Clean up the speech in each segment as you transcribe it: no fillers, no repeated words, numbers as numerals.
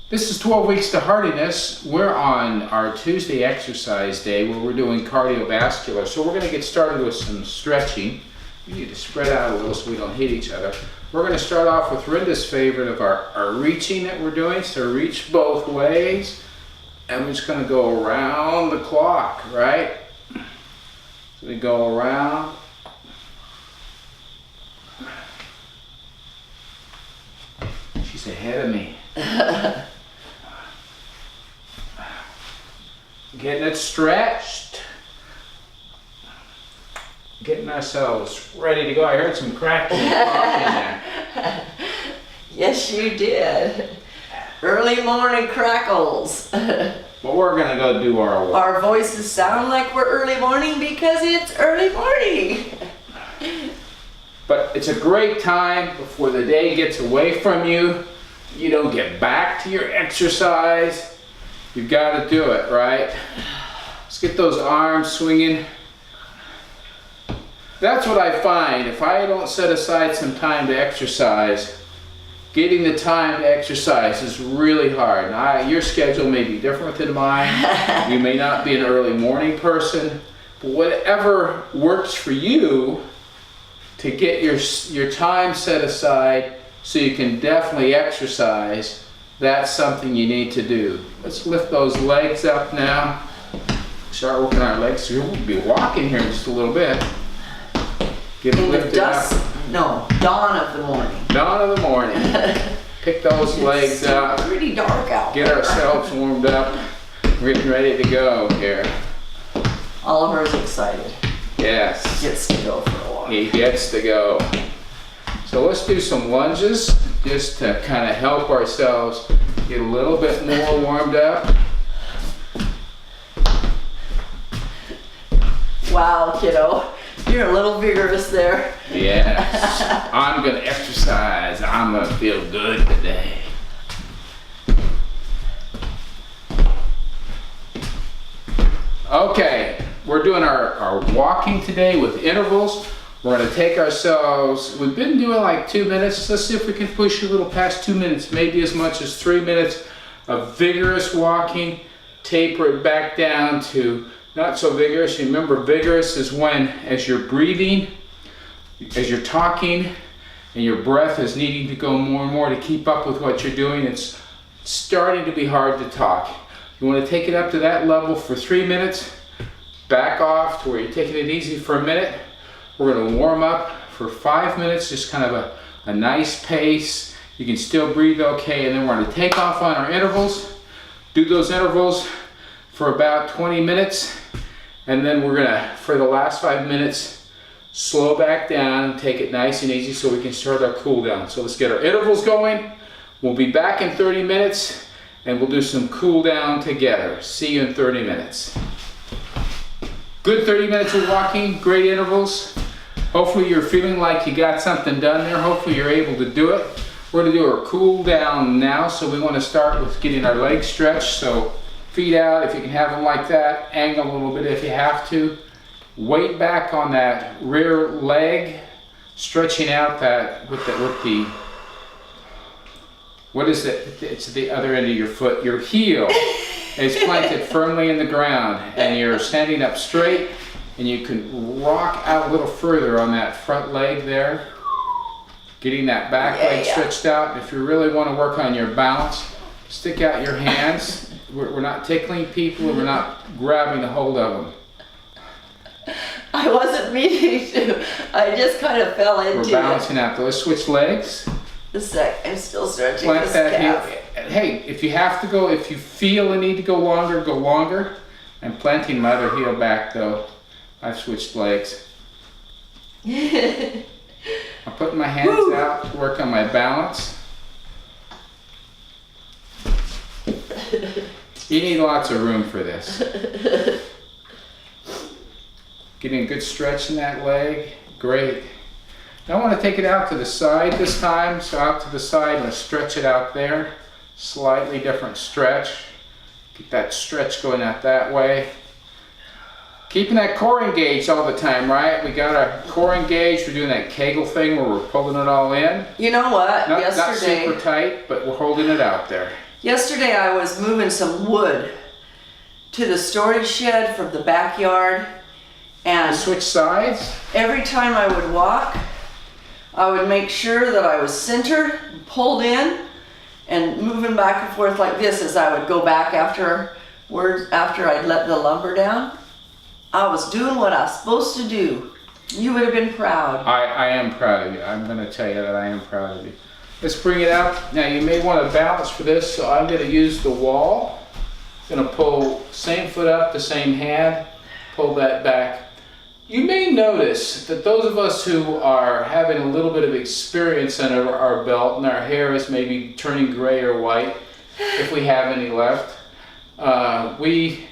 This is 12 weeks to Heartiness. We're on our Tuesday exercise day where we're doing cardiovascular. So we're going to get started with some stretching. We need to spread out a little so we don't hit each other. We're going to start off with Rinda's favorite of our reaching that we're doing. So reach both ways. And we're just going to go around the clock, right? So we go around. She's ahead of me. Getting it stretched. Getting ourselves ready to go. I heard some cracking and popping there. Yes, you did. Early morning crackles. But we're gonna go do our walk. Our voices sound like we're early morning because it's early morning. But it's a great time before the day gets away from you. You don't get back to your exercise. You've got to do it, right? Let's get those arms swinging. That's what I find. If I don't set aside some time to exercise, getting the time to exercise is really hard. Now, your schedule may be different than mine. You may not be an early morning person, but whatever works for you to get your time set aside so you can definitely exercise, that's something you need to do. Let's lift those legs up now. Start working our legs. We'll be walking here in just a little bit. Get it lifted up. Dawn of the morning. Dawn of the morning. Pick those legs up. It's pretty dark out Get there. ourselves warmed up. We're getting ready to go here. Oliver's excited. Yes. Gets to go for a walk. He gets to go. So let's do some lunges just to kind of help ourselves get a little bit more warmed up. Wow, kiddo. You're a little vigorous there. Yes. I'm going to exercise. I'm going to feel good today. Okay, we're doing our walking today with intervals. We're going to take ourselves, we've been doing like 2 minutes. Let's see if we can push a little past 2 minutes, maybe as much as 3 minutes of vigorous walking. Taper it back down to not so vigorous. Remember, vigorous is when, as you're breathing, as you're talking, and your breath is needing to go more and more to keep up with what you're doing, it's starting to be hard to talk. You want to take it up to that level for 3 minutes, back off to where you're taking it easy for a minute. We're going to warm up for 5 minutes, just kind of a nice pace. You can still breathe okay, and then we're going to take off on our intervals. Do those intervals for about 20 minutes, and then we're going to, for the last 5 minutes, slow back down, take it nice and easy so we can start our cool down. So let's get our intervals going. We'll be back in 30 minutes, and we'll do some cool down together. See you in 30 minutes. Good 30 minutes of walking, great intervals. Hopefully you're feeling like you got something done there. Hopefully you're able to do it. We're going to do our cool down now, so we want to start with getting our legs stretched. So feet out, if you can have them like that. Angle a little bit if you have to. Weight back on that rear leg, stretching out that with the what is it? It's the other end of your foot. Your heel is planted firmly in the ground, and you're standing up straight, and you can rock out a little further on that front leg there. Getting that back leg stretched out. If you really want to work on your balance, stick out your hands. We're not tickling people, and we're not grabbing a hold of them. I wasn't meaning to. I just kind of fell into it. We're balancing out. Let's switch legs. A sec. I'm still stretching Plant this that calf. heel. Hey, if you have to go, if you feel a need to go longer. I'm planting my other heel back though. I've switched legs. I'm putting my hands out to work on my balance. You need lots of room for this. Getting a good stretch in that leg. Great. Now I want to take it out to the side this time. So out to the side, and stretch it out there. Slightly different stretch. Get that stretch going out that way. Keeping that core engaged all the time, right? We got our core engaged. We're doing that Kegel thing where we're pulling it all in. You know what? Not Yesterday, super tight, but we're holding it out there. Yesterday I was moving some wood to the storage shed from the backyard, and Switch sides. every time I would walk, I would make sure that I was centered, pulled in, and moving back and forth like this as I would go back after I'd let the lumber down. I was doing what I was supposed to do. You would have been proud. I am proud of you. I'm going to tell you that I am proud of you. Let's bring it out. Now you may want to balance for this, so I'm going to use the wall. I'm going to pull same foot up, the same hand, pull that back. You may notice that those of us who are having a little bit of experience under our belt and our hair is maybe turning gray or white, if we have any left, we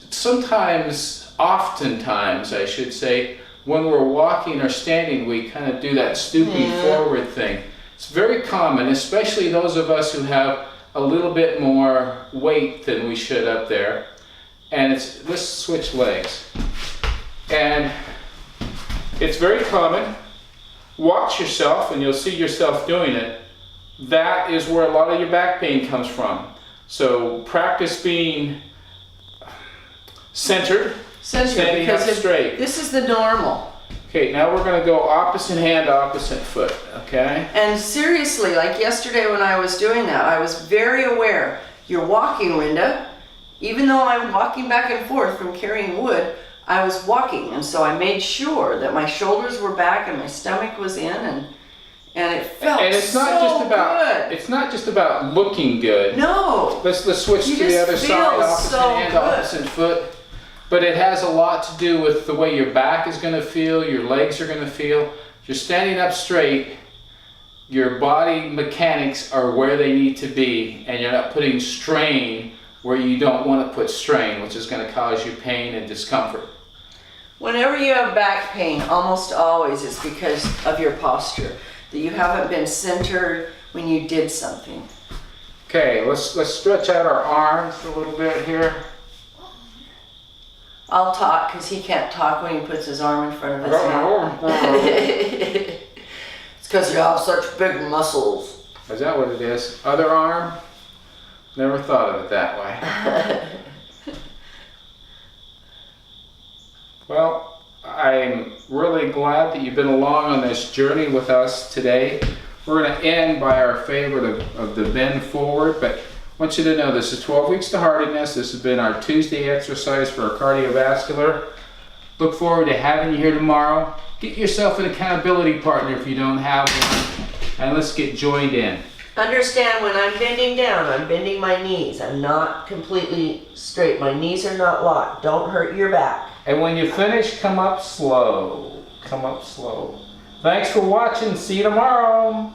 sometimes, oftentimes I should say, when we're walking or standing, we kind of do that stooping forward thing. It's very common, especially those of us who have a little bit more weight than we should up there. And let's switch legs. And it's very common. Watch yourself and you'll see yourself doing it. That is where a lot of your back pain comes from. So practice being centered, standing up straight. This is the normal. Okay, now we're going to go opposite hand, opposite foot, okay? And seriously, like yesterday when I was doing that, I was very aware. You're walking, Linda. Even though I'm walking back and forth from carrying wood, I was walking, and so I made sure that my shoulders were back and my stomach was in, and it felt and it's not just about good. It's not just about looking good. No. Let's switch You to the just other feel side, opposite so hand, good. opposite foot. But it has a lot to do with the way your back is going to feel, your legs are going to feel. If you're standing up straight, your body mechanics are where they need to be, and you're not putting strain where you don't want to put strain, which is going to cause you pain and discomfort. Whenever you have back pain, almost always it's because of your posture, that you haven't been centered when you did something. Okay, let's stretch out our arms a little bit here. I'll talk because he can't talk when he puts his arm in front of his mouth. It's because you have such big muscles. Is that what it is? Other arm? Never thought of it that way. Well, I'm really glad that you've been along on this journey with us today. We're going to end by our favorite of the bend forward, but I want you to know this is 12 weeks to Heartiness. This has been our Tuesday exercise for our cardiovascular. Look forward to having you here tomorrow. Get yourself an accountability partner if you don't have one, and let's get joined in. Understand, when I'm bending down, I'm bending my knees. I'm not completely straight. My knees are not locked. Don't hurt your back. And when you finish, come up slow. Come up slow. Thanks for watching. See you tomorrow.